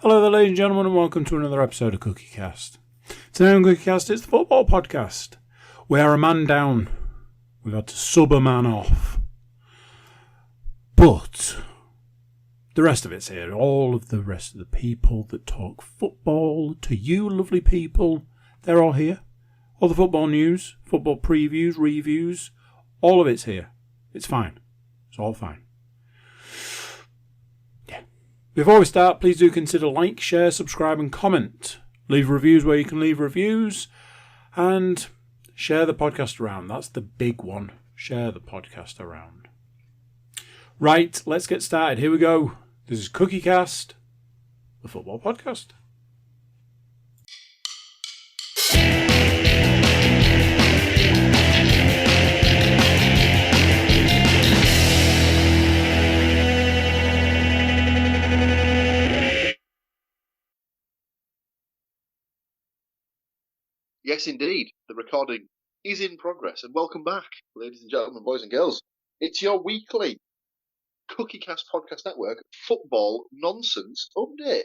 Hello there, ladies and gentlemen, and welcome to another episode of CookieCast. Today on CookieCast, it's the football podcast. We are a man down. We've had to sub a man off. But the rest of it's here. All of the rest of the people that talk football to you lovely people, they're all here. All the football news, football previews, reviews, all of it's here. It's fine. It's all fine. Before we start, please do consider like, share, subscribe and comment. Leave reviews where you can leave reviews. And share the podcast around. That's the big one. Share the podcast around. Right, let's get started. Here we go. This is CookieCast, the football podcast. Yes, indeed. The recording is in progress. And welcome back, ladies and gentlemen, boys and girls. It's your weekly CookieCast Podcast Network football nonsense update.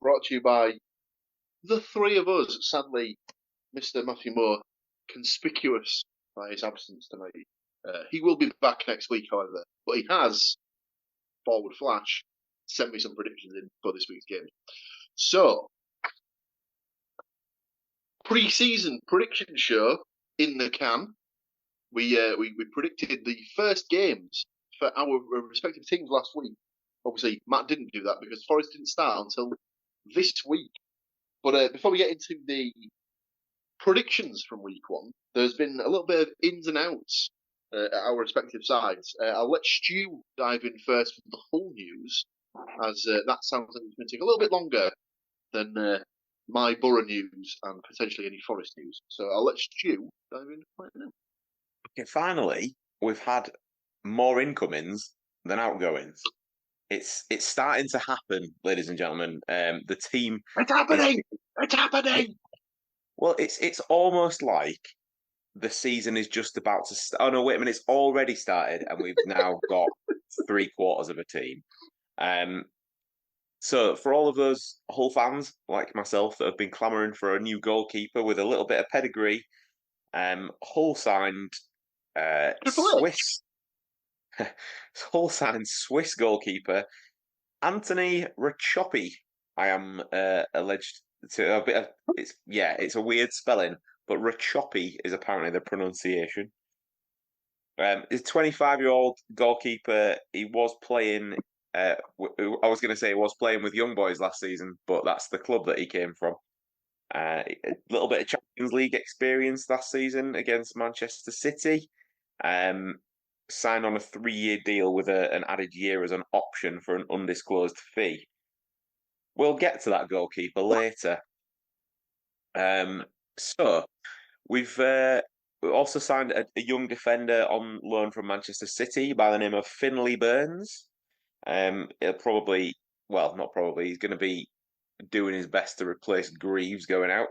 Brought to you by the three of us. Sadly, Mr. Matthew Moore, conspicuous by his absence tonight. He will be back next week, however. But he has, forward flash, sent me some predictions in for this week's game. So, pre-season prediction show in the can. We predicted the first games for our respective teams last week. Obviously, Matt didn't do that because Forest didn't start until this week. But before we get into the predictions from week one, there's been a little bit of ins and outs at our respective sides. I'll let Stu dive in first for the full news, as that sounds like it's going to take a little bit longer than my Borough news and potentially any Forest news. So I'll let Stu dive in right now. Okay, finally, we've had more incomings than outgoings. It's starting to happen, ladies and gentlemen. The team. It's happening. It's happening. Well, it's almost like the season is just about to start. Oh no, wait a minute! It's already started, and we've now got 3/4 of a team. So for all of those Hull fans like myself that have been clamouring for a new goalkeeper with a little bit of pedigree, Hull signed Swiss. Hull signed Swiss goalkeeper Anthony Rachopi. I am alleged to a bit of it's a weird spelling, but Rachopi is apparently the pronunciation. He's a 25-year-old goalkeeper. He was playing. I was going to say he was playing with young boys last season, but that's the club that he came from. A little bit of Champions League experience last season against Manchester City. Signed on a 3-year deal with an added year as an option for an undisclosed fee. We'll get to that goalkeeper later. So we've also signed a young defender on loan from Manchester City by the name of Finlay Burns. He'll probably, well, not probably, he's going to be doing his best to replace Greaves going out.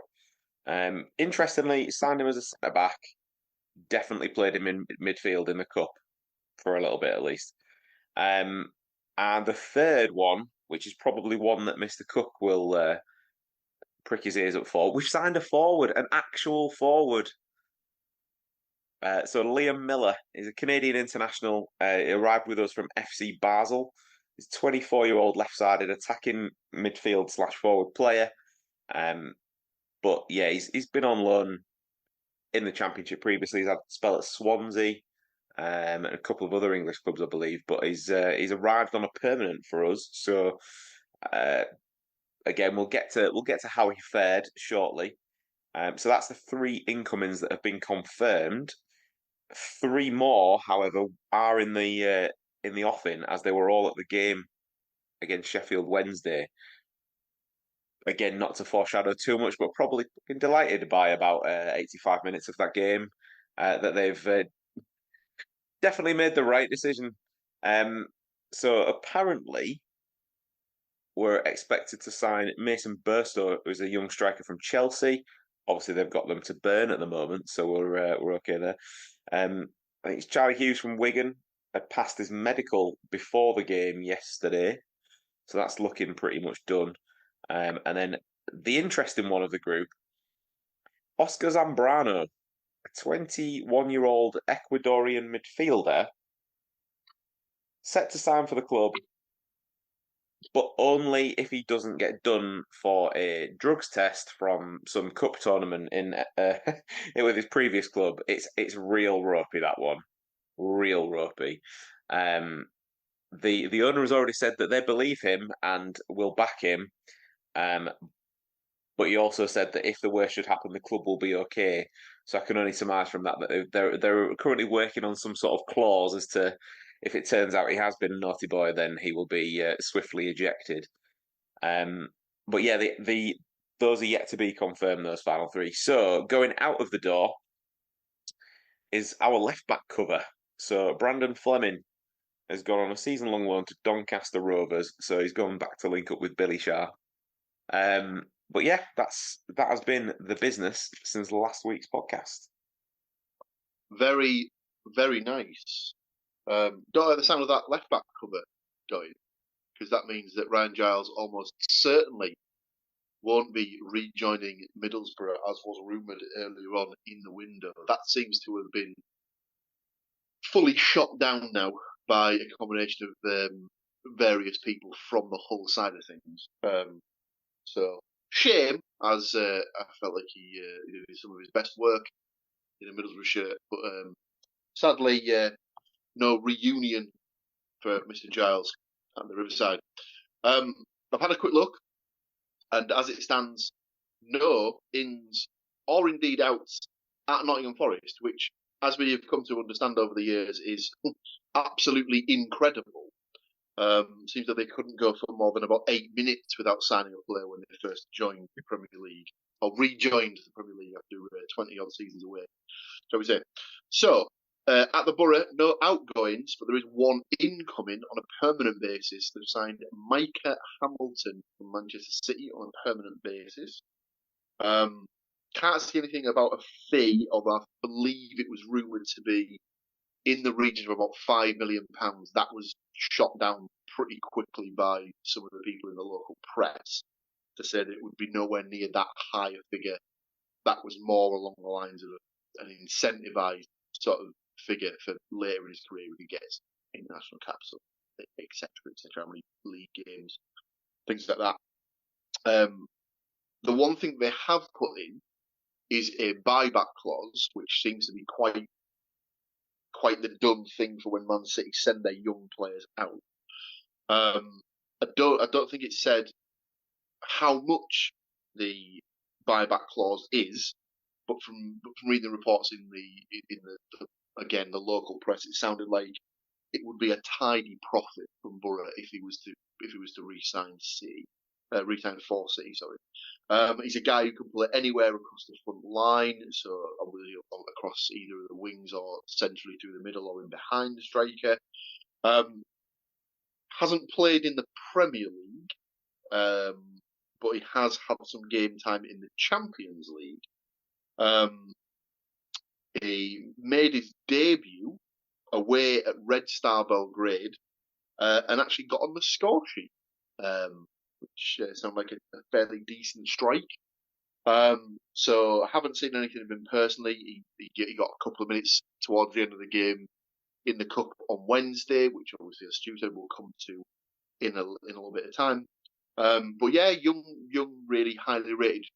Interestingly, signed him as a centre-back. Definitely played him in midfield in the Cup for a little bit at least. And the third one, which is probably one that Mr. Cook will prick his ears up for, we've signed a forward, an actual forward. So Liam Miller is a Canadian international. He arrived with us from FC Basel. He's a 24-year-old left-sided attacking midfield / forward player. But yeah, he's been on loan in the Championship previously. He's had a spell at Swansea and a couple of other English clubs, I believe. But he's arrived on a permanent for us. So again, we'll get to how he fared shortly. So that's the 3 incomings that have been confirmed. 3 more, however, are in the offing, as they were all at the game against Sheffield Wednesday. Again, not to foreshadow too much, but probably been delighted by about 85 minutes of that game that they've definitely made the right decision. So apparently, we're expected to sign Mason Burstow, who's a young striker from Chelsea. Obviously, they've got them to burn at the moment, so we're okay there. I think it's Charlie Hughes from Wigan had passed his medical before the game yesterday, so that's looking pretty much done. And then the interesting one of the group, Oscar Zambrano, a 21-year-old Ecuadorian midfielder, set to sign for the club, but only if he doesn't get done for a drugs test from some cup tournament in with his previous club. It's real ropey, that one, real ropey. The owner has already said that they believe him and will back him. But he also said that if the worst should happen, the club will be okay. So I can only surmise from that they're currently working on some sort of clause as to if it turns out he has been a naughty boy, then he will be swiftly ejected. But yeah, those are yet to be confirmed, those final three. So going out of the door is our left back cover. So Brandon Fleming has gone on a season-long loan to Doncaster Rovers, so he's gone back to link up with Billy Sharp. But yeah, that has been the business since last week's podcast. Very, very nice. Don't like the sound of that left back cover going, because that means that Ryan Giles almost certainly won't be rejoining Middlesbrough, as was rumoured earlier on in the window. That seems to have been fully shot down now by a combination of various people from the Hull side of things. So shame, as I felt like he did some of his best work in a Middlesbrough shirt, but sadly, no reunion for Mr. Giles at the Riverside. I've had a quick look, and as it stands, no ins or indeed outs at Nottingham Forest, which, as we have come to understand over the years, is absolutely incredible. Seems that they couldn't go for more than about 8 minutes without signing a player when they first joined the Premier League, or rejoined the Premier League after 20-odd seasons away, shall we say. So, at the Borough, no outgoings, but there is one incoming on a permanent basis. They've signed Micah Hamilton from Manchester City on a permanent basis. Can't see anything about a fee, although I believe it was rumoured to be in the region of about £5 million. That was shot down pretty quickly by some of the people in the local press to say that it would be nowhere near that high a figure. That was more along the lines of an incentivised sort of figure for later in his career when he gets international caps, etc., how many league games, things like that. The one thing they have put in is a buyback clause, which seems to be quite the done thing for when Man City send their young players out. I don't think it said how much the buyback clause is, but from reading the reports in the local press, it sounded like it would be a tidy profit from Borough if he was to re-sign for City. Sorry. He's a guy who can play anywhere across the front line, so across either of the wings or centrally through the middle or in behind the striker. Hasn't played in the Premier League, but he has had some game time in the Champions League. He made his debut away at Red Star Belgrade and actually got on the score sheet, which sounded like a fairly decent strike. So I haven't seen anything of him personally. He got a couple of minutes towards the end of the game in the Cup on Wednesday, which obviously, as Stuart said, we'll come to in a little bit of time. But yeah, young, really highly rated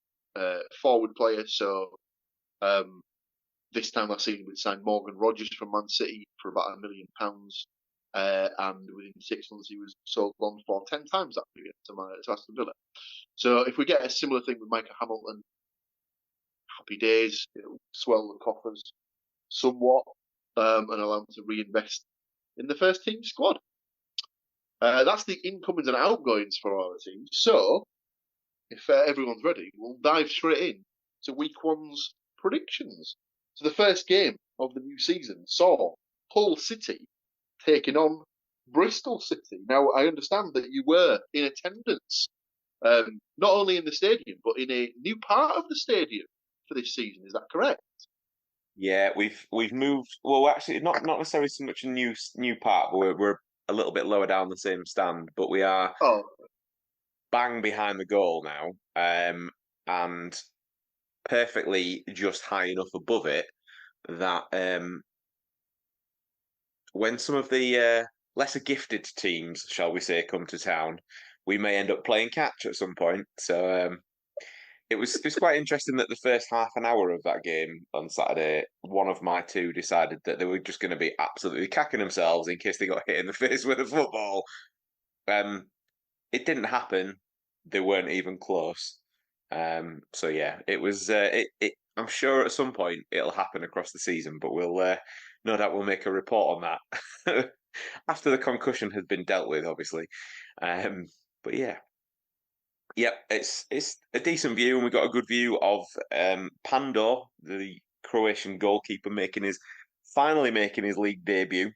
forward player. So this time last season, we'd signed Morgan Rogers from Man City for about £1 million. And within 6 months, he was sold on for 10 times that figure to Aston Villa. So if we get a similar thing with Micah Hamilton, happy days. It'll swell the coffers somewhat and allow him to reinvest in the first team squad. That's the incomings and outgoings for our team. So if everyone's ready, we'll dive straight in to week one's predictions. So the first game of the new season saw Hull City taking on Bristol City. Now, I understand that you were in attendance, not only in the stadium, but in a new part of the stadium for this season. Is that correct? Yeah, we've moved. Well, actually, not necessarily so much a new part, but we're a little bit lower down the same stand. But we are. Oh. bang behind the goal now, and perfectly just high enough above it that when some of the lesser gifted teams, shall we say, come to town, we may end up playing catch at some point. So it was quite interesting that the first half an hour of that game on Saturday, one of my two decided that they were just going to be absolutely cacking themselves in case they got hit in the face with a football. It didn't happen. They weren't even close. So yeah, it was. I'm sure at some point it'll happen across the season, but we'll no doubt we'll make a report on that after the concussion has been dealt with, obviously. But yeah, it's a decent view, and we got a good view of Pandor, the Croatian goalkeeper, finally making his league debut.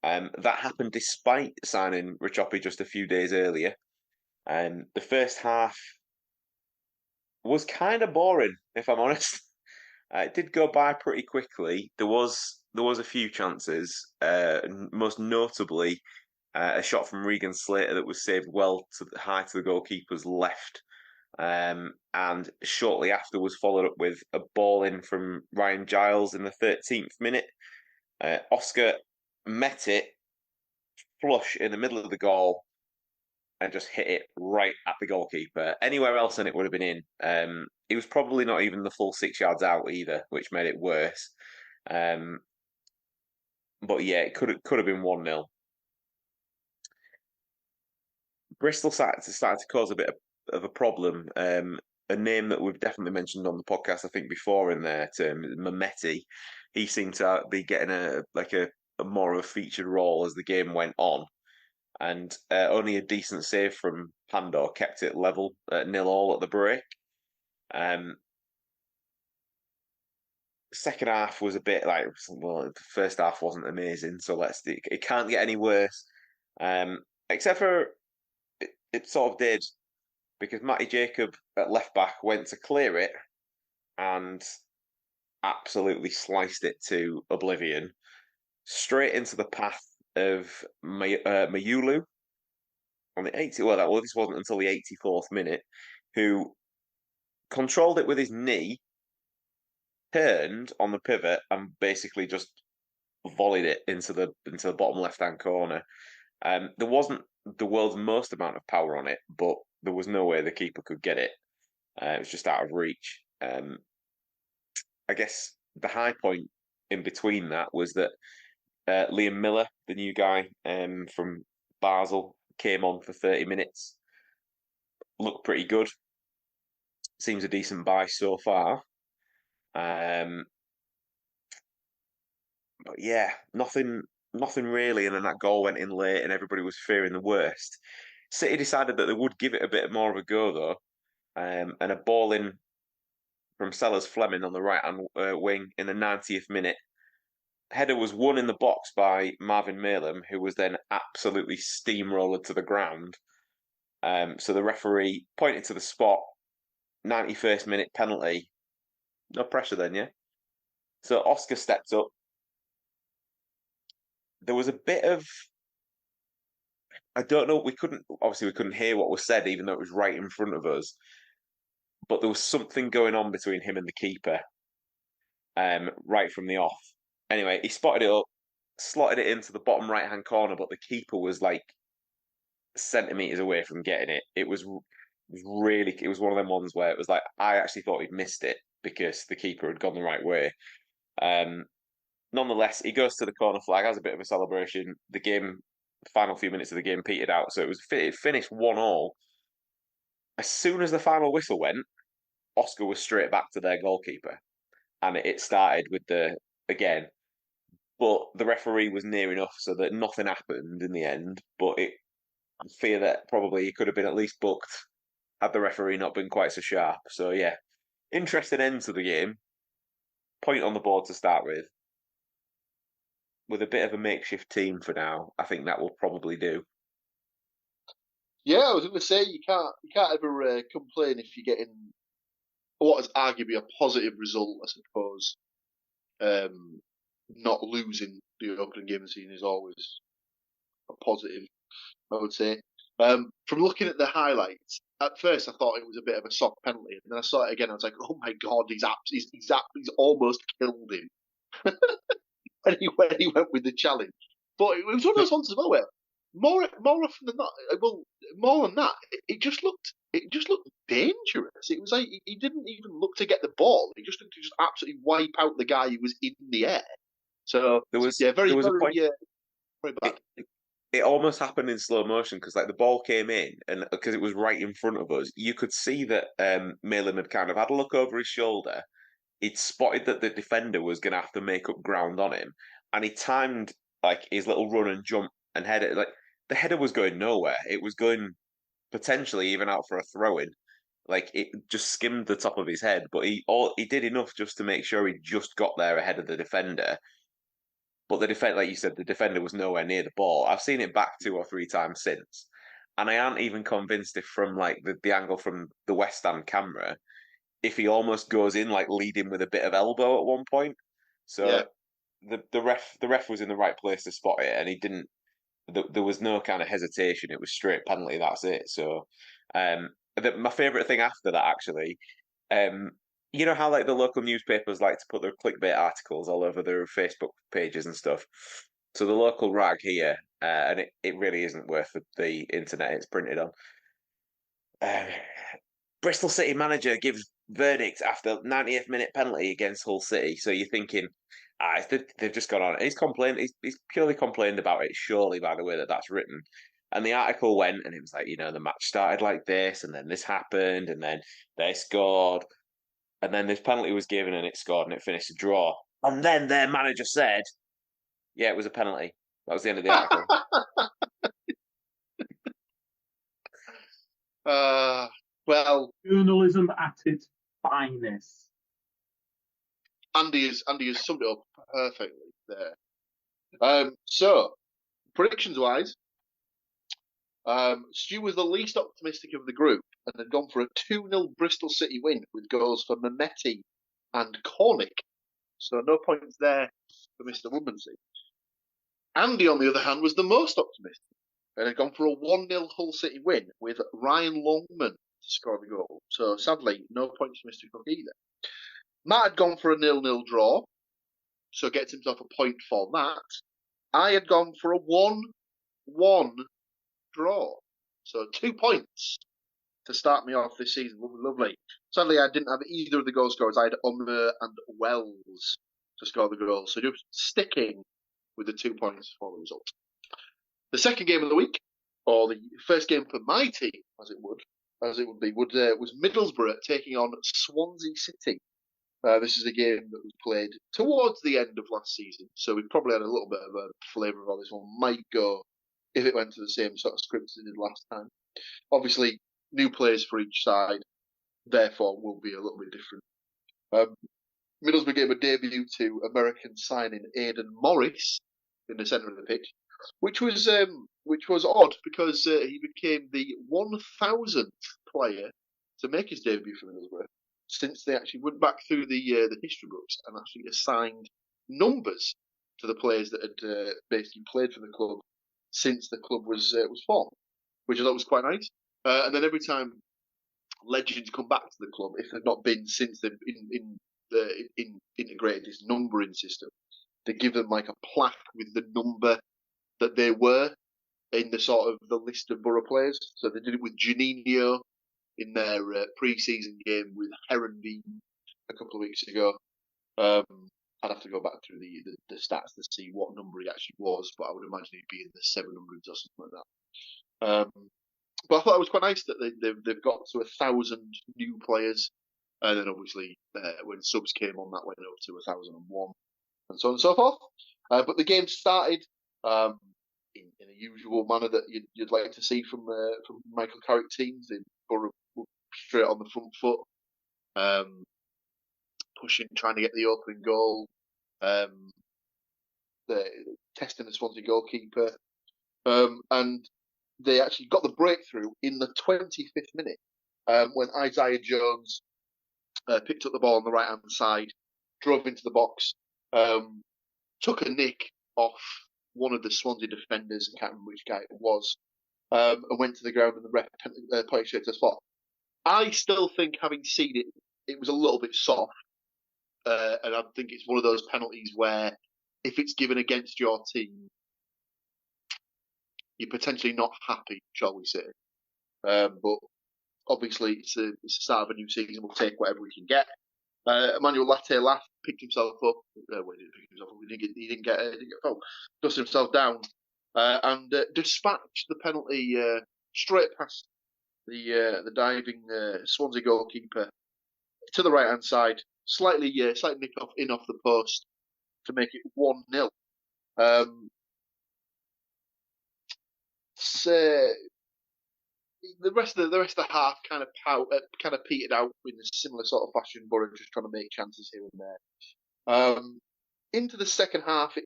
That happened despite signing Richopi just a few days earlier. The first half was kind of boring, if I'm honest. It did go by pretty quickly. There was a few chances, most notably a shot from Regan Slater that was saved well high to the goalkeeper's left. And shortly after was followed up with a ball in from Ryan Giles in the 13th minute. Oscar met it flush in the middle of the goal and just hit it right at the goalkeeper. Anywhere else and it would have been in. It was probably not even the full 6 yards out either, which made it worse. But yeah, it could have been 1-0. Bristol started to cause a bit of a problem. A name that we've definitely mentioned on the podcast, I think, before in their term, Mehmeti. He seemed to be getting a more of a featured role as the game went on. And only a decent save from Pandor kept it level at 0-0 at the break. Second half was a bit like, well, the first half wasn't amazing, so it can't get any worse. Except for it sort of did, because Matty Jacob at left back went to clear it and absolutely sliced it to oblivion, straight into the path of Mayulu on the 80th. Well, this wasn't until the 84th minute, who controlled it with his knee, turned on the pivot, and basically just volleyed it into the bottom left-hand corner. There wasn't the world's most amount of power on it, but there was no way the keeper could get it. It was just out of reach. I guess the high point in between that was that Liam Miller, the new guy from Basel, came on for 30 minutes. Looked pretty good. Seems a decent buy so far. But yeah, nothing really. And then that goal went in late, and everybody was fearing the worst. City decided that they would give it a bit more of a go, though, and a ball in from Sellers Fleming on the right-hand wing in the 90th minute. Header was won in the box by Marvin Malem, who was then absolutely steamrolled to the ground. So the referee pointed to the spot, 91st minute penalty. No pressure then, yeah? So Oscar stepped up. There was a bit of, I don't know, we couldn't hear what was said, even though it was right in front of us. But there was something going on between him and the keeper, right from the off. Anyway, he spotted it up, slotted it into the bottom right-hand corner, but the keeper was like centimetres away from getting it. It was one of them ones where it was like, I actually thought he'd missed it because the keeper had gone the right way. Nonetheless, he goes to the corner flag, has a bit of a celebration. The final few minutes of the game petered out, so it finished 1-1. As soon as the final whistle went, Oscar was straight back to their goalkeeper, and it started with again. But the referee was near enough so that nothing happened in the end. But I fear that probably he could have been at least booked had the referee not been quite so sharp. So yeah, interesting end to the game. Point on the board to start with a bit of a makeshift team for now. I think that will probably do. Yeah, I was going to say you can't ever complain if you're getting what is arguably a positive result, I suppose. Not losing the opening game of the season is always a positive, I would say. From looking at the highlights, at first I thought it was a bit of a soft penalty, and then I saw it again. I was like, "Oh my god, he's almost killed him." when he went with the challenge. But it was one of those ones as well where more often than not, more than that, it just looked dangerous. It was like he didn't even look to get the ball. He just looked to just absolutely wipe out the guy who was in the air. So there was very a point. Very bad. It almost happened in slow motion because like the ball came in and because it was right in front of us, you could see that Malin had kind of had a look over his shoulder. He'd spotted that the defender was going to have to make up ground on him, and he timed like his little run and jump and header. Like the header was going nowhere; it was going potentially even out for a throw in. Like it just skimmed the top of his head, but he did enough just to make sure he just got there ahead of the defender. But the defender, like you said, the defender was nowhere near the ball. I've seen it back 2 or 3 times since, and I aren't even convinced if from like the angle from the West Ham camera, if he almost goes in like leading with a bit of elbow at one point. So the ref was in the right place to spot it, and he didn't. There was no kind of hesitation. It was straight penalty. That's it. So, my favourite thing after that actually, you know how like the local newspapers like to put their clickbait articles all over their Facebook pages and stuff. So the local rag here, and it really isn't worth the internet it's printed on. Bristol City manager gives verdict after 90th minute penalty against Hull City. So you're thinking, they've just gone on. He's complained. He's purely complained about it. Surely, by the way that's written. And the article went, and it was like, the match started like this, and then this happened, and then they scored, and then this penalty was given, and it scored, and it finished a draw. And then their manager said, "Yeah, it was a penalty." That was the end of the article. Well, journalism at its finest. Andy has summed it up perfectly there. So, predictions wise, Stu was the least optimistic of the group and had gone for a 2-0 Bristol City win with goals for Mehmeti and Cornick. So no points there for Mr. Woodmansey. Andy, on the other hand, was the most optimistic and had gone for a 1-0 Hull City win with Ryan Longman to score the goal. So sadly, no points for Mr. Cook either. Matt had gone for a 0-0 draw, so gets himself a point for that. I had gone for a 1-1 draw, so 2 points to start me off this season. Lovely. Sadly, I didn't have either of the goal scorers. I had Ummer and Wells to score the goals, so just sticking with the 2 points for the result. The second game of the week, or the first game for my team, as it would be, was Middlesbrough taking on Swansea City. This is a game that was played towards the end of last season, so we probably had a little bit of a flavour of how this one might go if it went to the same sort of script as it did last time. Obviously, new players for each side, therefore will be a little bit different. Middlesbrough gave a debut to American signing Aidan Morris in the centre of the pitch, which was odd because he became the 1,000th player to make his debut for Middlesbrough since they actually went back through the history books and actually assigned numbers to the players that had basically played for the club since the club was formed, which I thought was quite nice. And then every time legends come back to the club, if they've not been since they've integrated this numbering system, they give them like a plaque with the number that they were in the sort of the list of Borough players. So they did it with Juninho in their pre-season game with Heronveen a couple of weeks ago. I'd have to go back through the stats to see what number he actually was, but I would imagine he'd be in the 700s or something like that. But I thought it was quite nice that they've got to 1,000 new players, and then obviously when subs came on, that went up to 1,001, and so on and so forth. But the game started in a usual manner that you'd like to see from Michael Carrick teams. They were straight on the front foot, pushing, trying to get the opening goal, testing the Swansea goalkeeper, and they actually got the breakthrough in the 25th minute when Isaiah Jones picked up the ball on the right-hand side, drove into the box, took a nick off one of the Swansea defenders, I can't remember which guy it was, and went to the ground and the ref pointed straight to the spot. I still think, having seen it, it was a little bit soft. And I think it's one of those penalties where if it's given against your team, you're potentially not happy, shall we say. But obviously, it's the start of a new season. We'll take whatever we can get. Emmanuel Latte picked himself up. He didn't get fouled. Dusted himself down and dispatched the penalty straight past the diving Swansea goalkeeper to the right hand side. Slightly nicked off the post to make it 1-0. So the rest of the half kind of petered out in a similar sort of fashion. Borough just trying to make chances here and there. Into the second half, it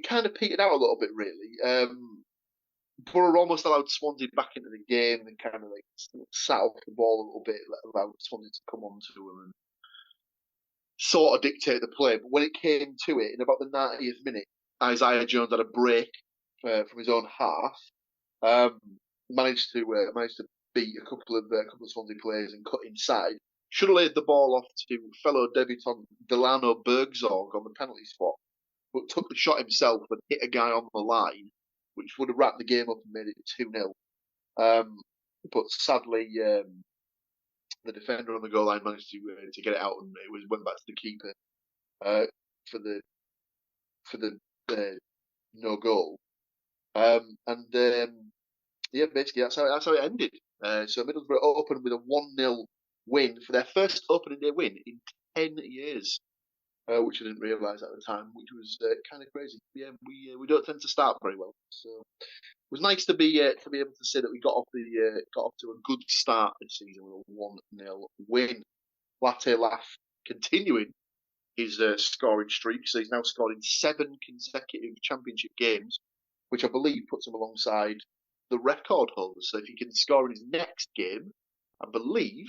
kind of petered out a little bit, really. Borough almost allowed Swansea back into the game and kind of like sat off the ball a little bit, allowed Swansea to come on to them and sort of dictate the play. But when it came to it, in about the 90th minute, Isaiah Jones had a break from his own half. Managed to beat a couple of Swansea players and cut inside. Should have laid the ball off to fellow debutant Delano Bergzorg on the penalty spot, but took the shot himself and hit a guy on the line, which would have wrapped the game up and made it 2-0. But sadly, the defender on the goal line managed to get it out, and it went back to the keeper for the no goal. Yeah, basically that's how it ended. So Middlesbrough opened with a 1-0 win for their first opening day win in 10 years, which I didn't realise at the time, which was kind of crazy. Yeah, we don't tend to start very well, so it was nice to be able to say that we got off to a good start this season with a 1-0 win. Latte continuing his scoring streak, so he's now scored in 7 consecutive championship games, which I believe puts him alongside the record holder. So if he can score in his next game, I believe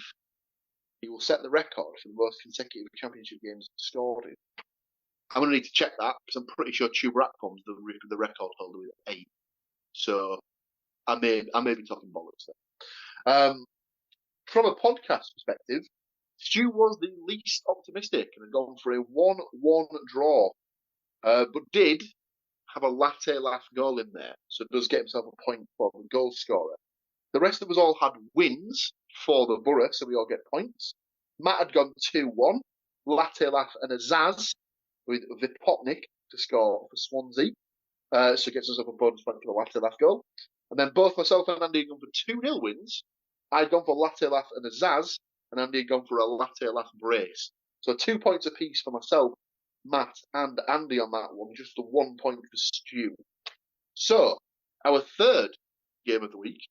he will set the record for the most consecutive championship games scored in. I'm going to need to check that because I'm pretty sure Chuba Akpom's the record holder with 8. So I may be talking bollocks there. From a podcast perspective, Stu was the least optimistic and had gone for a 1-1 draw, but did have a Latte goal in there, so does get himself a point for the goal scorer. The rest of us all had wins for the Borough, so we all get points. Matt had gone 2-1, Latte and a Zaz with Vipotnik to score for Swansea, so gets us up a bonus point for the Latte goal. And then both myself and Andy had gone for 2-0 wins. I'd gone for Latte and a Zaz, and Andy had gone for a Latte brace. So 2 points apiece for myself, Matt and Andy on that one, just the 1 point for Stu. So, our third game of the week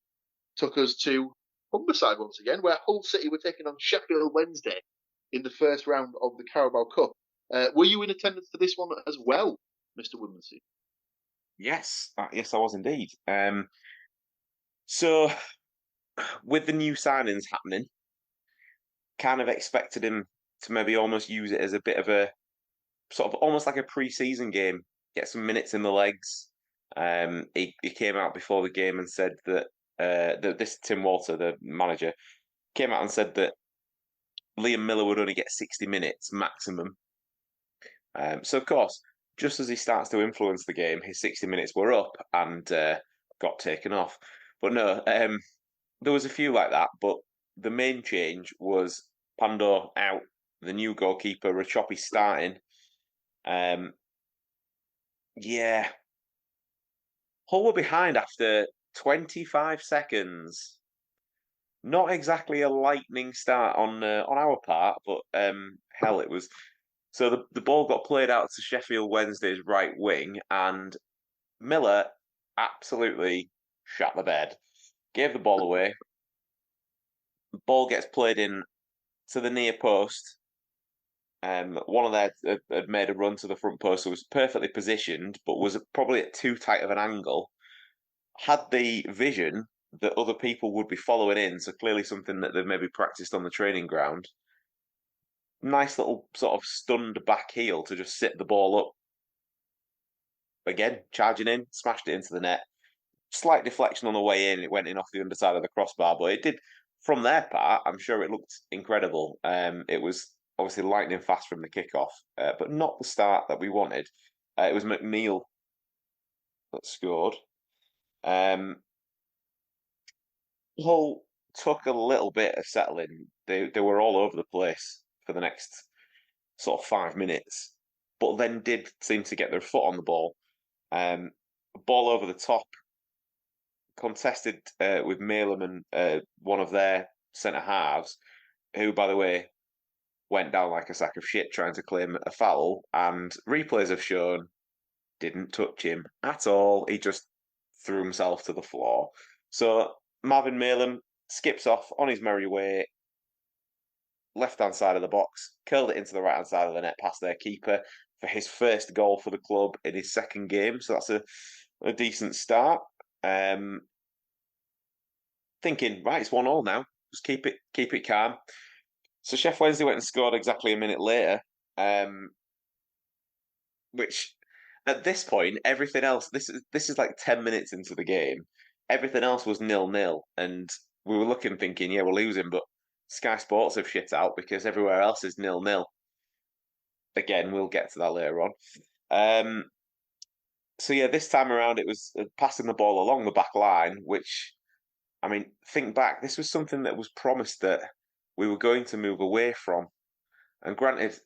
took us to Humberside once again, where Hull City were taking on Sheffield Wednesday in the first round of the Carabao Cup. Were you in attendance for this one as well, Mr. Woodmansey? Yes, I was indeed. So, with the new signings happening, kind of expected him to maybe almost use it as a bit of a sort of almost like a pre-season game, get some minutes in the legs. He came out before the game and said that this Tim Walter, the manager, came out and said that Liam Miller would only get 60 minutes maximum. So of course, just as he starts to influence the game, his 60 minutes were up and got taken off. But no, there was a few like that. But the main change was Pandor out, the new goalkeeper, Rachopi starting. Yeah. Hull were behind after 25 seconds. Not exactly a lightning start on our part, but hell, it was. So the ball got played out to Sheffield Wednesday's right wing, and Miller absolutely shut the bed. Gave the ball away. The ball gets played in to the near post. One of theirs had made a run to the front post, so was perfectly positioned, but was probably at too tight of an angle. Had the vision that other people would be following in, so clearly something that they've maybe practiced on the training ground. Nice little sort of stunned back heel to just sit the ball up. Again, charging in, smashed it into the net. slight deflection on the way in. It went in off the underside of the crossbar, but it did, from their part, I'm sure it looked incredible. It was obviously lightning fast from the kickoff, but not the start that we wanted. It was MacLeod that scored. Hull took a little bit of settling. They were all over the place for the next sort of 5 minutes, but then did seem to get their foot on the ball. Ball over the top, contested with Malem and one of their centre halves, who, by the way, went down like a sack of shit trying to claim a foul, and replays have shown didn't touch him at all. He just threw himself to the floor. So Marvin Malem skips off on his merry way, left-hand side of the box, curled it into the right-hand side of the net past their keeper for his first goal for the club in his second game. So that's a decent start. Thinking, right, it's 1-1 now. Just keep it calm. So Sheff Wednesday went and scored exactly a minute later, which at this point, everything else, this is like 10 minutes into the game. Everything else was 0-0, and we were looking, thinking, yeah, we're losing, but Sky Sports have shit out because everywhere else is 0-0. Again, we'll get to that later on. So yeah, this time around it was passing the ball along the back line, which, I mean, think back, this was something that was promised that we were going to move away from. And granted,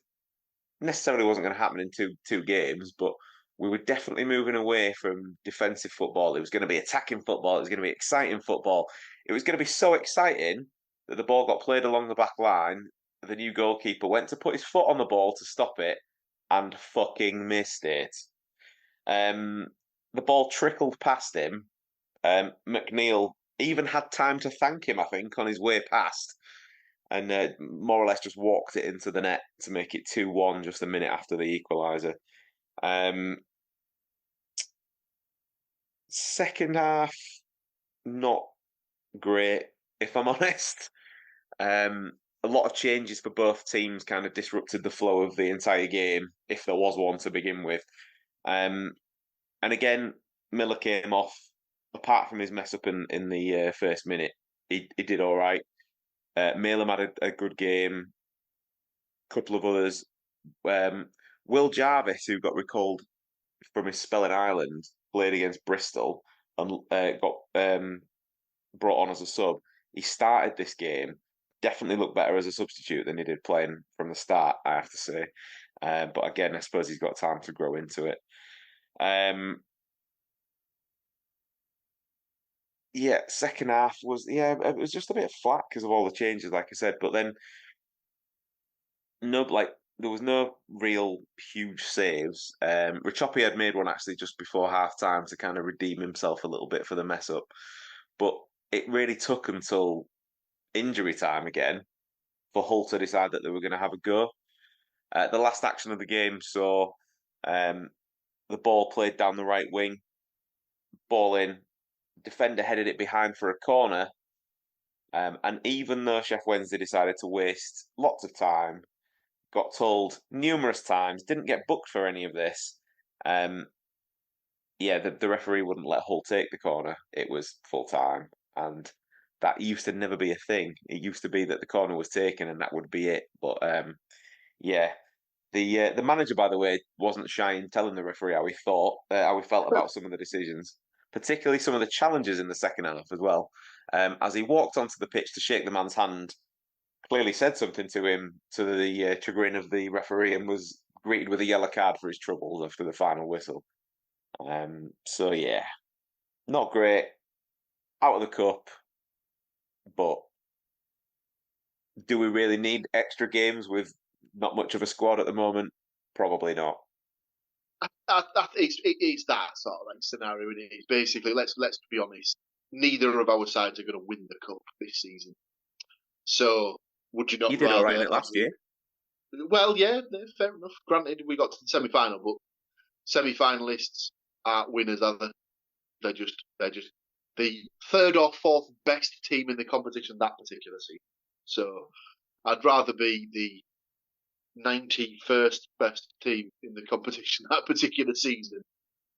necessarily wasn't going to happen in two games, but we were definitely moving away from defensive football. It was going to be attacking football. It was going to be exciting football. It was going to be so exciting that the ball got played along the back line. The new goalkeeper went to put his foot on the ball to stop it and fucking missed it. The ball trickled past him. MacNeil even had time to thank him, I think, on his way past, and more or less just walked it into the net to make it 2-1 just a minute after the equaliser. Second half, not great, if I'm honest. A lot of changes for both teams kind of disrupted the flow of the entire game, if there was one to begin with. And again, Miller came off, apart from his mess up in the first minute, he did all right. Malem had a good game. A couple of others. Will Jarvis, who got recalled from his spell in Ireland, played against Bristol and got brought on as a sub. He started this game. Definitely looked better as a substitute than he did playing from the start, I have to say. But again, I suppose he's got time to grow into it. Yeah, second half was, it was just a bit flat because of all the changes, like I said. But then, there was no real huge saves. Richoppy had made one actually just before half time to kind of redeem himself a little bit for the mess up. But it really took until injury time again for Hull to decide that they were going to have a go. The last action of the game saw the ball played down the right wing, ball in, defender headed it behind for a corner. And even though Sheff Wednesday decided to waste lots of time, got told numerous times, didn't get booked for any of this. The referee wouldn't let Hull take the corner. It was full time, and that used to never be a thing. It used to be that the corner was taken and that would be it. But the manager, by the way, wasn't shy in telling the referee how he felt about some of the decisions, particularly some of the challenges in the second half as well. As he walked onto the pitch to shake the man's hand, clearly said something to him to the chagrin of the referee, and was greeted with a yellow card for his troubles after the final whistle. So yeah, not great. Out of the cup, but do we really need extra games with not much of a squad at the moment? Probably not. It's that sort of like scenario. It is basically, let's be honest. Neither of our sides are going to win the cup this season. So would you not? You did all right in it last year. Well, yeah, fair enough. Granted, we got to the semi-final, but semi-finalists aren't winners, are they? They're just the third or fourth best team in the competition that particular season. So I'd rather be the 91st best team in the competition that particular season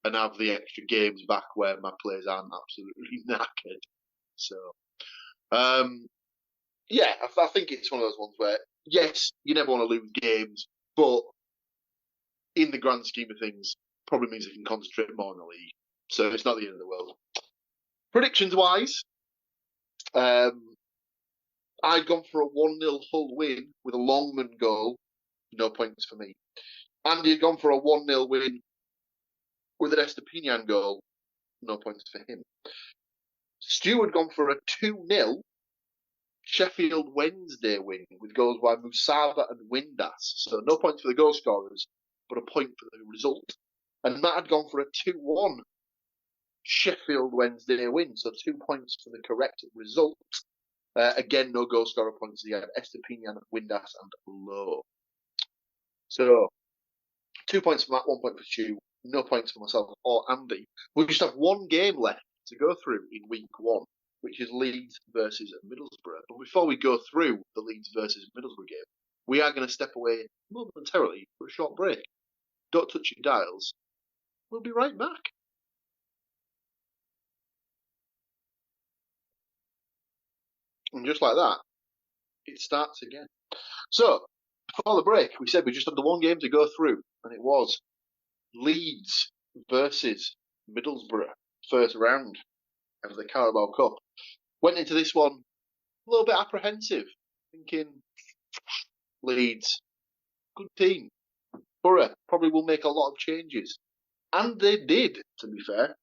and have the extra games back where my players aren't absolutely knackered. So, yeah, I think it's one of those ones where, yes, you never want to lose games, but in the grand scheme of things, probably means you can concentrate more on the league. So it's not the end of the world. Predictions-wise, I'd gone for a 1-0 Hull win with a Longman goal. No points for me. Andy had gone for a 1-0 win with an Estepinian goal. No points for him. Stuart had gone for a 2-0 Sheffield Wednesday win with goals by Musaba and Windass. So no points for the goal scorers, but a point for the result. And Matt had gone for a 2-1 Sheffield Wednesday win. So 2 points for the correct result. Again, no goal scorer points. He had Estepinian, Windass, and Lowe. So 2 points for Matt, 1 point for Stu, no points for myself or Andy. We just have one game left to go through in week 1, which is Leeds versus Middlesbrough. But before we go through the Leeds versus Middlesbrough game, we are going to step away momentarily for a short break. Don't touch your dials. We'll be right back. And just like that, it starts again. So, before the break, we said we just had the one game to go through, and it was Leeds versus Middlesbrough, first round of the Carabao Cup. Went into this one a little bit apprehensive, thinking Leeds, good team. Borough probably will make a lot of changes. And they did, to be fair.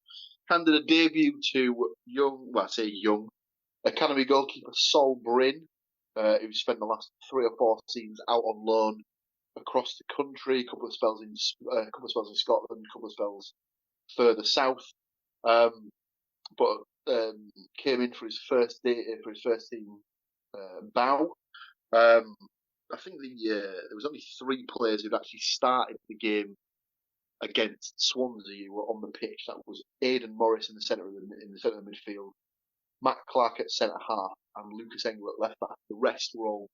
Handed a debut to young academy goalkeeper Sol Bryn, who spent the last 3 or 4 seasons out on loan across the country. A couple of spells in Scotland, a couple of spells further south. But came in for his first team bow. I think there was only 3 players who'd actually started the game against Swansea who were on the pitch. That was Aidan Morris in the centre of the midfield, Matt Clark at centre half, and Lucas Engel at left back. The rest were all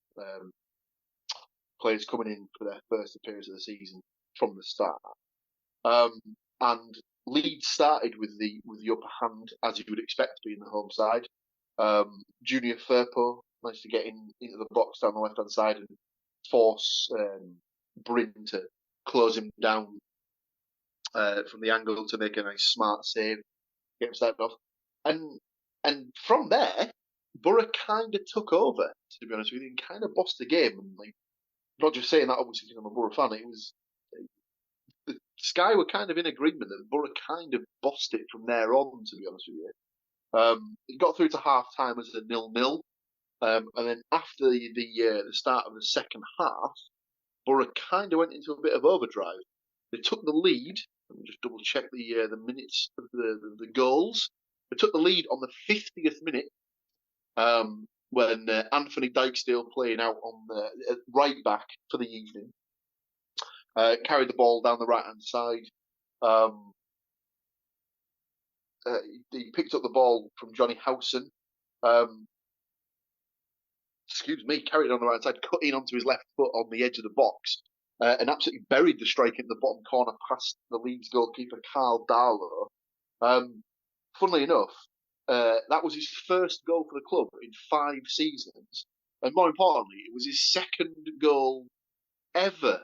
players coming in for their first appearance of the season from the start. And Leeds started with the upper hand, as you would expect to be in the home side. Junior Firpo managed to get into the box down the left hand side and force Bryn to close him down from the angle to make a nice smart save, get him started off. And from there, Borough kind of took over, to be honest with you, and kind of bossed the game. And not just saying that obviously because I'm a Borough fan, it was Sky were kind of in agreement that Borough kind of bossed it from there on, to be honest with you. It got through to half time as a 0-0. And then after the start of the second half, Borough kind of went into a bit of overdrive. They took the lead. Let me just double check the minutes of the goals. They took the lead on the 50th minute when Anthony Dykesdale, playing out on the right back for the evening, carried the ball down the right-hand side. He picked up the ball from Johnny Howson. Carried it on the right side, cut in onto his left foot on the edge of the box, and absolutely buried the strike in the bottom corner past the Leeds goalkeeper, Carl Darlow. Funnily enough, that was his first goal for the club in 5 seasons. And more importantly, it was his second goal ever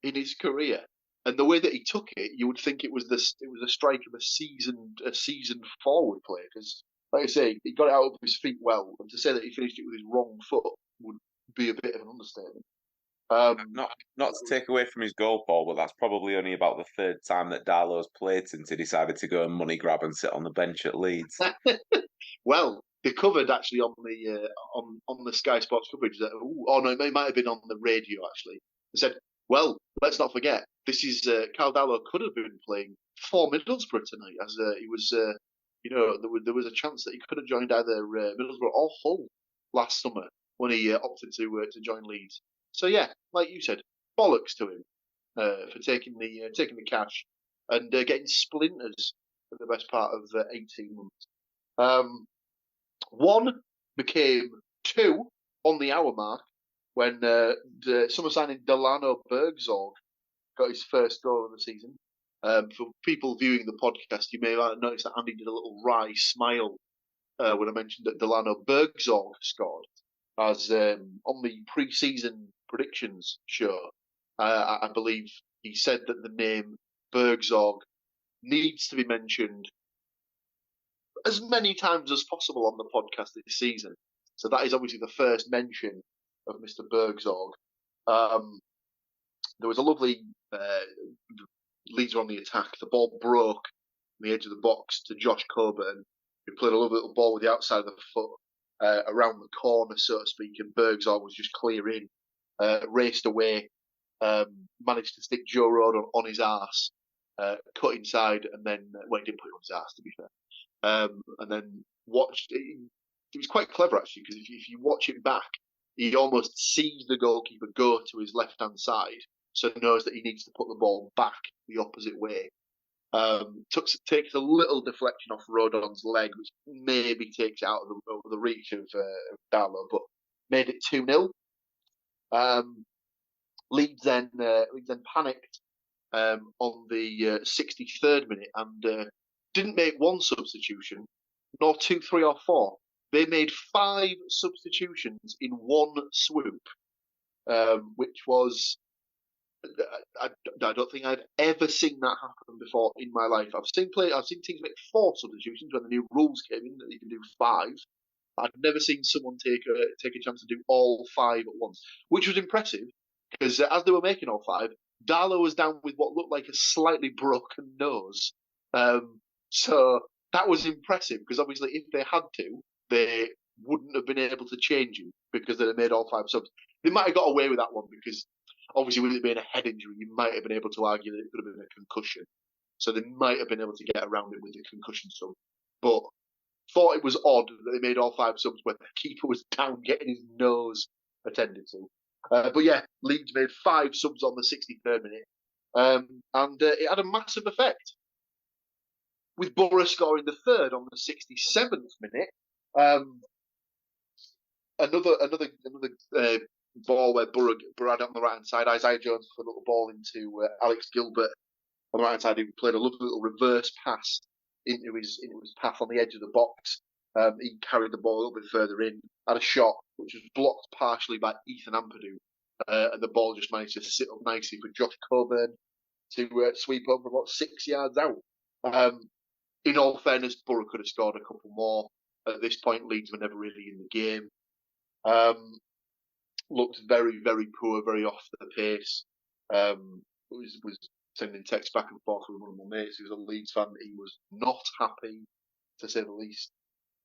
in his career. And the way that he took it, you would think it was a strike of a seasoned forward player, because, like I say, he got it out of his feet well, and to say that he finished it with his wrong foot would be a bit of an understatement. Not to take away from his goal, Paul, but that's probably only about the 3rd time that Darlow's played since he decided to go and money grab and sit on the bench at Leeds. Well, they covered actually on the Sky Sports coverage that, it might have been on the radio actually. They said, well, let's not forget, this is Carl Darlow could have been playing for Middlesbrough tonight, as he was, there was a chance that he could have joined either Middlesbrough or Hull last summer when he opted to join Leeds. So yeah, like you said, bollocks to him for taking the cash and getting splinters for the best part of 18 months. 1 became 2 on the hour mark when the summer signing Delano Bergzorg got his first goal of the season. For people viewing the podcast, you may have noticed that Andy did a little wry smile when I mentioned that Delano Bergzorg scored, as on the pre-season predictions show, I believe he said that the name Bergzorg needs to be mentioned as many times as possible on the podcast this season. So that is obviously the first mention of Mr. Bergzorg. There was a lovely Leeds on the attack. The ball broke on the edge of the box to Josh Coburn, who played a lovely little ball with the outside of the foot around the corner, so to speak, and Bergzorg was just clear in, raced away, managed to stick Joe Road on his arse, cut inside, and then, well, he didn't put it on his arse, to be fair, and then watched. It was quite clever, actually, because if you watch it back, he almost sees the goalkeeper go to his left-hand side, so he knows that he needs to put the ball back the opposite way. Takes a little deflection off Rodon's leg, which maybe takes it out of the reach of Darlow, but made it 2-0. Leeds then panicked on the 63rd minute and didn't make one substitution, nor 2, 3, or 4. They made 5 substitutions in one swoop, which was... I don't think I've ever seen that happen before in my life. I've seen teams make 4 substitutions when the new rules came in that you can do 5. I've never seen someone take a chance to do all 5 at once, which was impressive because as they were making all 5, Darlow was down with what looked like a slightly broken nose. So that was impressive because obviously if they had to, they wouldn't have been able to change him because they'd have made all 5 subs. They might have got away with that one because obviously, with it being a head injury, you might have been able to argue that it could have been a concussion. So they might have been able to get around it with the concussion sub. But thought it was odd that they made all 5 subs when the keeper was down getting his nose attended to. But yeah, Leeds made 5 subs on the 63rd minute. And it had a massive effect. With Borough scoring the 3rd on the 67th minute. Another ball where Borough had it on the right-hand side. Isaiah Jones put a little ball into Alex Gilbert on the right-hand side, who played a lovely little reverse pass into his path on the edge of the box. He carried the ball a little bit further in, had a shot, which was blocked partially by Ethan Ampadu, and the ball just managed to sit up nicely for Josh Coburn to sweep over about 6 yards out. In all fairness, Borough could have scored a couple more. At this point, Leeds were never really in the game. Looked very, very poor, very off the pace. Was sending texts back and forth with one of my mates who was a Leeds fan. He was not happy, to say the least.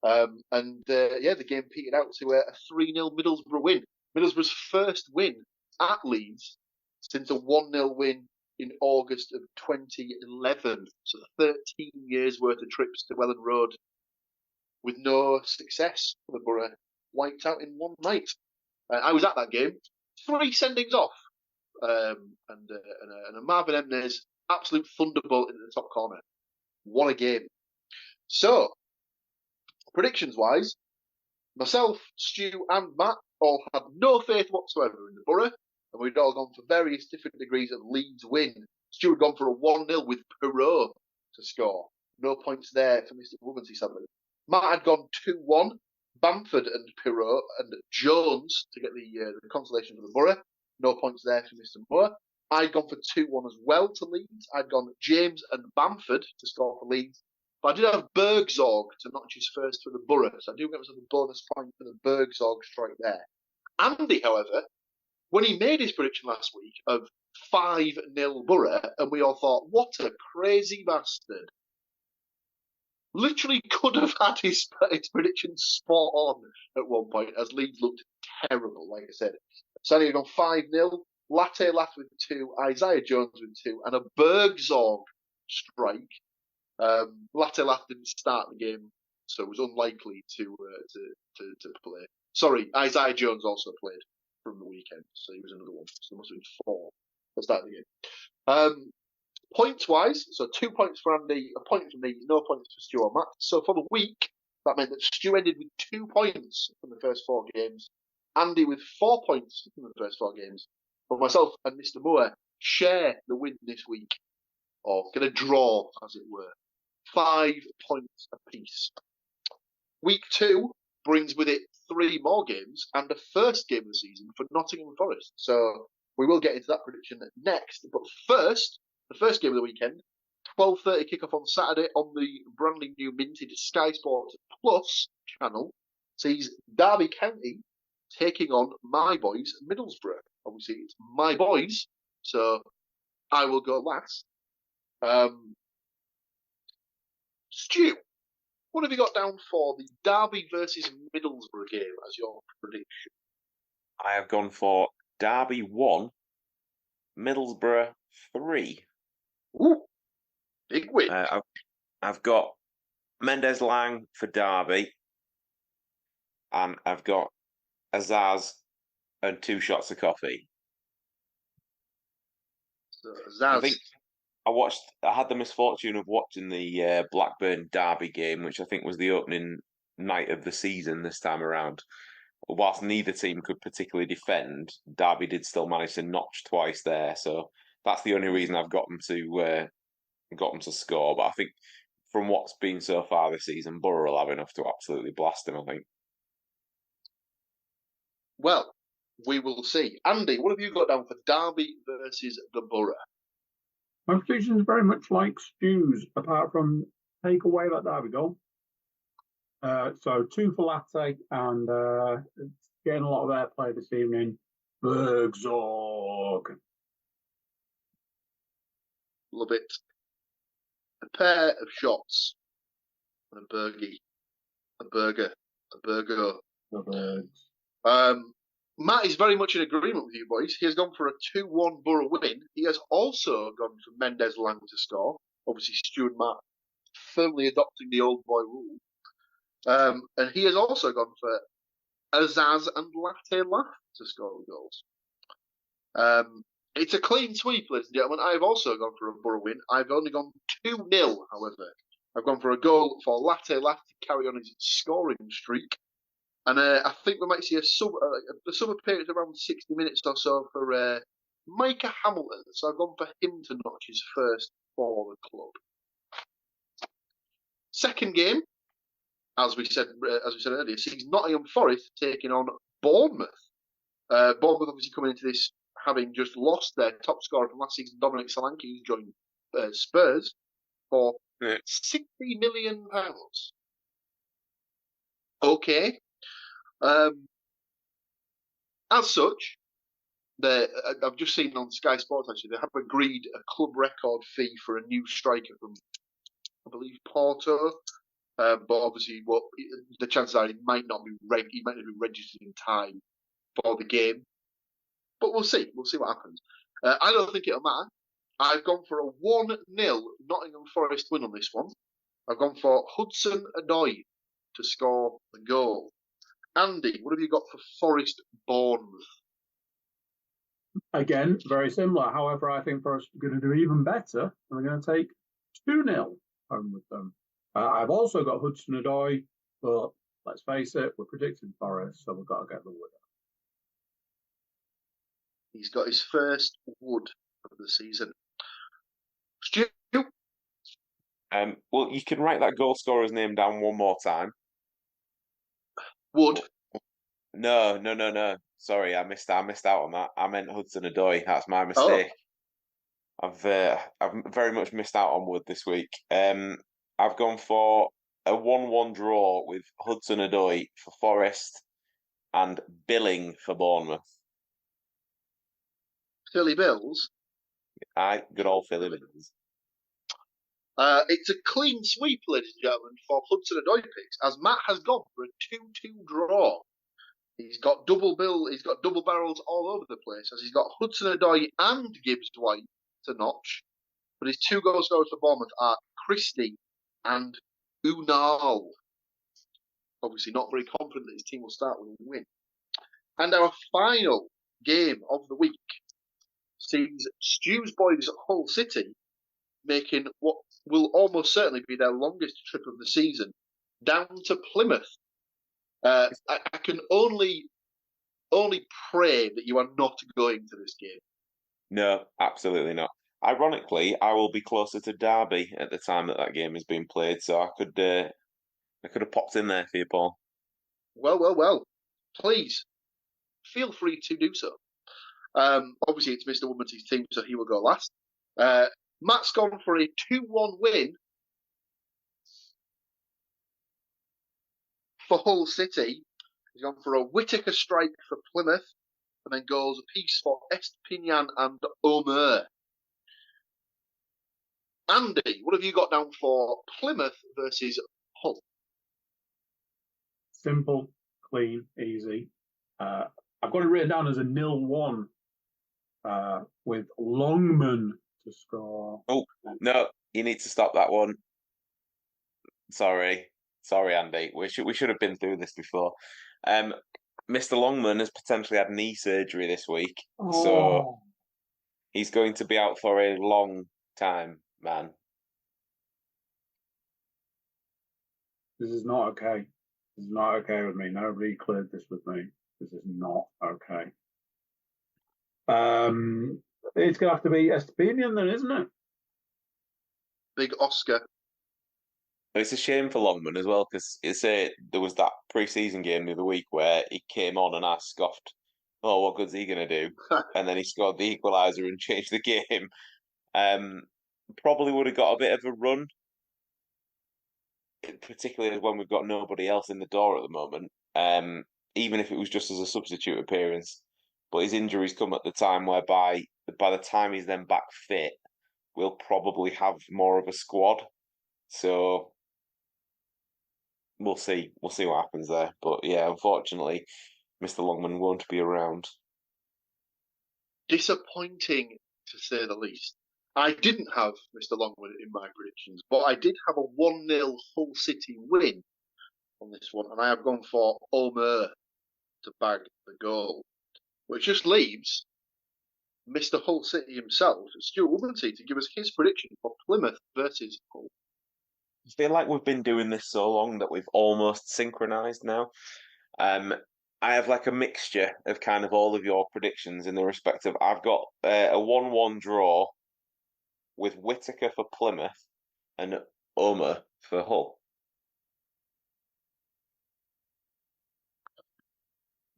The game petered out to a 3-0 Middlesbrough win. Middlesbrough's first win at Leeds since a 1-0 win in August of 2011. So 13 years worth of trips to Welland Road with no success for the Borough. Wiped out in one night. I was at that game. 3 sendings off. And a Marvin Emnes absolute thunderbolt into the top corner. What a game. So, predictions-wise, myself, Stu and Matt all had no faith whatsoever in the Borough, and we'd all gone for various different degrees of Leeds win. Stu had gone for a 1-0 with Perot to score. No points there for Mr. Woodmansey, sadly. Matt had gone 2-1. Bamford and Perot and Jones to get the consolation for the Borough. No points there for Mr. Moore. I'd gone for 2-1 as well to Leeds. I'd gone James and Bamford to score for Leeds. But I did have Bergzorg to notch his first for the Borough. So I do get myself a bonus point for the Bergzorg strike there. Andy, however, when he made his prediction last week of 5-0 Borough, and we all thought, what a crazy bastard. Literally could have had his prediction spot on at one point, as Leeds looked terrible, like I said. So he'd gone 5-0, Latte Lath with 2, Isaiah Jones with 2, and a Bergzorg strike. Latte Lath didn't start the game, so it was unlikely to play. Sorry, Isaiah Jones also played from the weekend, so he was another one. So there must have been 4 at the start of the game. Points-wise, so 2 points for Andy, a point for me, no points for Stuart and Matt. So for the week, that meant that Stu ended with 2 points from the first 4 games, Andy with 4 points from the first 4 games, but myself and Mr. Moore share the win this week or going to draw, as it were. 5 points apiece. Week 2 brings with it 3 more games and the first game of the season for Nottingham Forest. So we will get into that prediction next. But first, the first game of the weekend, 12:30 kickoff on Saturday on the brand new minted Sky Sports Plus channel, sees Derby County taking on my boys Middlesbrough. Obviously, it's my boys, so I will go last. Stu, what have you got down for the Derby versus Middlesbrough game as your prediction? I have gone for Derby 1, Middlesbrough 3. Ooh, big win. I've got Mendes Lang for Derby, and I've got Azaz and 2 shots of coffee. So, Azaz. I think I had the misfortune of watching the Blackburn Derby game, which I think was the opening night of the season this time around. Whilst neither team could particularly defend, Derby did still manage to notch twice there. So that's the only reason I've got them to score. But I think from what's been so far this season, Borough will have enough to absolutely blast them, I think. Well, we will see. Andy, what have you got down for Derby versus the Borough? My prediction is very much like Stu's, apart from take away that Derby goal. So 2 for Latte, and getting a lot of airplay this evening. Bergzorg. Love it. A pair of shots and a burgie. A burger. A burger. Matt is very much in agreement with you boys. He has gone for a 2-1 Borough win. He has also gone for Mendes Lang to score. Obviously, Stuart and Matt firmly adopting the old boy rule. And he has also gone for Azaz and Latte Laugh to score the goals. It's a clean sweep, ladies and gentlemen. I've also gone for a Borough win. I've only gone 2-0, however. I've gone for a goal for Latte Laugh to carry on his scoring streak. And I think we might see a sub appearance around 60 minutes or so for Micah Hamilton. So I've gone for him to notch his first for the club. Second game, as we said earlier, sees Nottingham Forest taking on Bournemouth. Bournemouth obviously coming into this having just lost their top scorer from last season, Dominic Solanke, who's joined Spurs for £60 million. Okay. As such, I've just seen on Sky Sports actually they have agreed a club record fee for a new striker from, I believe, Porto. But obviously, the chances are he might not be registered in time for the game. But we'll see. We'll see what happens. I don't think it'll matter. I've gone for a 1-0 Nottingham Forest win on this one. I've gone for Hudson Odoi to score the goal. Andy, what have you got for Forest Bournemouth? Again, very similar. However, I think Forest are going to do even better. We're going to take 2-0 home with them. I've also got Hudson Odoi, but let's face it, we're predicting Forest, so we've got to get the wood. He's got his first wood of the season. Stu? Well, you can write that goal scorer's name down one more time. Wood? No. Sorry, I missed out on that. I meant Hudson Odoi. That's my mistake. Oh. I've very much missed out on Wood this week. I've gone for a 1-1 draw with Hudson Odoi for Forest and Billing for Bournemouth. Philly Bills? Good old Philly Bills. It's a clean sweep, ladies and gentlemen, for Hudson Odoi picks, as Matt has gone for a 2-2 draw. He's got double barrels all over the place, as he's got Hudson Odoi and Gibbs White to notch. But his 2 goal scorers for Bournemouth are Christie and Unal. Obviously not very confident that his team will start with a win. And our final game of the week sees Stu's boys at Hull City making what will almost certainly be their longest trip of the season down to Plymouth. I can only pray that you are not going to this game. No, absolutely not. Ironically, I will be closer to Derby at the time that game is being played, so I could have popped in there for you, Paul. Well. Please feel free to do so. Obviously, it's Mr. Woodmansey's team, so he will go last. Matt's gone for a 2-1 win for Hull City. He's gone for a Whittaker strike for Plymouth, and then goals apiece for Estepinian and Omer. Andy, what have you got down for Plymouth versus Hull? Simple, clean, easy. I've got it written down as a 0-1 with Longman to score. Oh, no, you need to stop that one. Sorry, Andy. We should have been through this before. Mr. Longman has potentially had knee surgery this week, so he's going to be out for a long time, man. This is not okay. This is not okay with me. Nobody cleared this with me. This is not okay. It's going to have to be Estepinian then, isn't it? Big Oscar. It's a shame for Longman as well, because there was that pre-season game the other week where he came on and I scoffed, "Oh, what good's he going to do?" And then he scored the equaliser and changed the game. Probably would have got a bit of a run, particularly when we've got nobody else in the door at the moment, even if it was just as a substitute appearance. But his injuries come at the time whereby by the time he's then back fit, we'll probably have more of a squad. So we'll see. We'll see what happens there. But yeah, unfortunately, Mr. Longman won't be around. Disappointing, to say the least. I didn't have Mr. Longman in my predictions, but I did have a 1-0 Hull City win on this one, and I have gone for Omer to bag the goal, which just leaves Mr. Hull City himself, Stuart Woodmansey, to give us his prediction for Plymouth versus Hull. I feel like we've been doing this so long that we've almost synchronised now. I have like a mixture of kind of all of your predictions in the respect of I've got a 1-1 draw with Whittaker for Plymouth and Omer for Hull.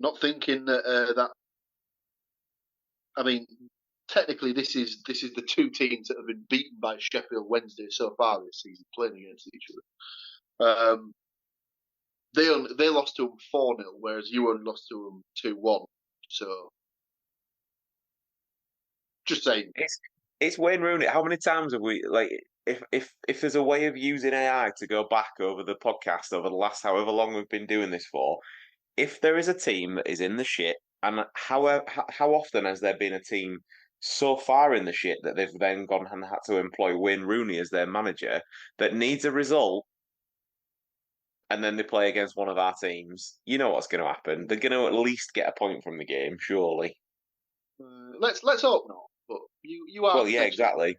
Not thinking that. I mean, technically, this is the two teams that have been beaten by Sheffield Wednesday so far this season, playing against each other. They lost to them 4-0, whereas you only lost to them 2-1. So, just saying. It's Wayne Rooney. How many times have we if there's a way of using AI to go back over the podcast over the last however long we've been doing this for, if there is a team that is in the shit, and how often has there been a team so far in the shit that they've then gone and had to employ Wayne Rooney as their manager that needs a result, and then they play against one of our teams? You know what's going to happen. They're going to at least get a point from the game, surely. Let's hope not. But you are. Well, yeah, exactly.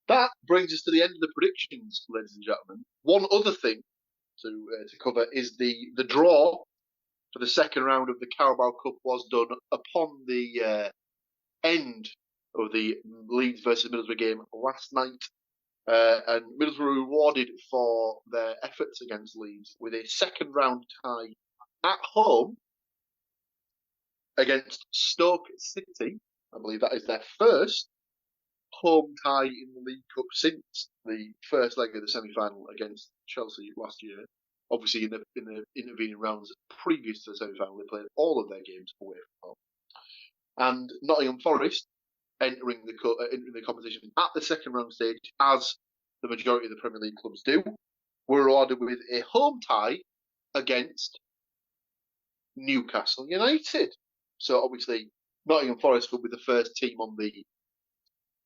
That brings us to the end of the predictions, ladies and gentlemen. One other thing to cover is the draw for the second round of the Carabao Cup was done upon the end of the Leeds versus Middlesbrough game last night. And Middlesbrough were rewarded for their efforts against Leeds with a second round tie at home against Stoke City. I believe that is their first home tie in the League Cup since the first leg of the semi-final against Chelsea last year. Obviously, in the intervening rounds previous to the semi-final, they played all of their games away from home. And Nottingham Forest, entering the competition at the second round stage, as the majority of the Premier League clubs do, were rewarded with a home tie against Newcastle United. So obviously, Nottingham Forest will be the first team on the.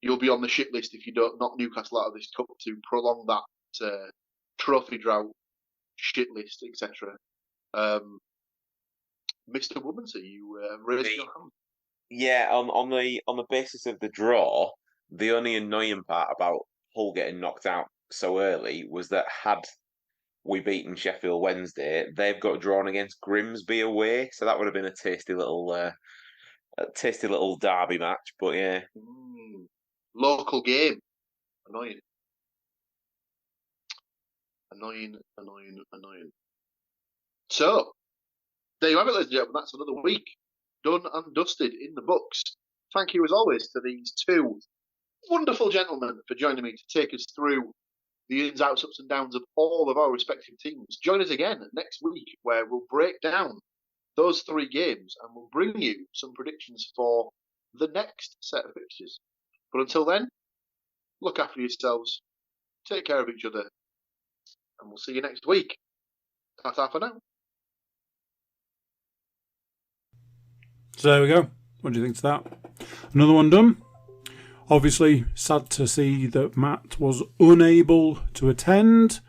You'll be on the shit list if you don't knock Newcastle out of this cup to prolong that trophy drought, shit list, etc. Mr. Woodmansey, you raised your hand. Yeah, on the basis of the draw, the only annoying part about Hull getting knocked out so early was that had we beaten Sheffield Wednesday, they've got drawn against Grimsby away, so that would have been a tasty little tasty little derby match, but yeah. Local game. Annoying. So, there you have it, ladies and gentlemen. That's another week done and dusted in the books. Thank you, as always, to these two wonderful gentlemen for joining me to take us through the ins, outs, ups and downs of all of our respective teams. Join us again next week where we'll break down those 3 games and we'll bring you some predictions for the next set of fixtures. But until then, look after yourselves, take care of each other, and we'll see you next week. Ta-ta for now. So there we go. What do you think to that? Another one done. Obviously, sad to see that Matt was unable to attend,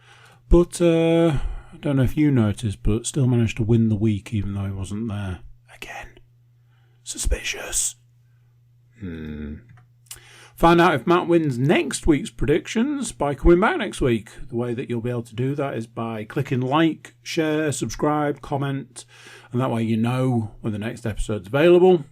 but I don't know if you noticed, but still managed to win the week even though he wasn't there. Again. Suspicious. Find out if Matt wins next week's predictions by coming back next week. The way that you'll be able to do that is by clicking like, share, subscribe, comment, and that way you know when the next episode's available.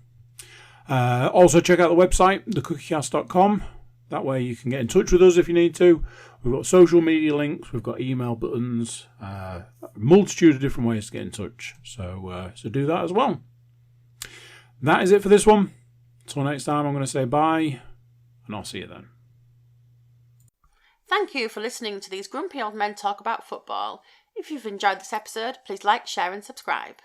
Also check out the website, thecookiecast.com. That way you can get in touch with us if you need to. We've got social media links, we've got email buttons, a multitude of different ways to get in touch. So do that as well. That is it for this one. Until next time, I'm going to say bye, and I'll see you then. Thank you for listening to these grumpy old men talk about football. If you've enjoyed this episode, please like, share and subscribe.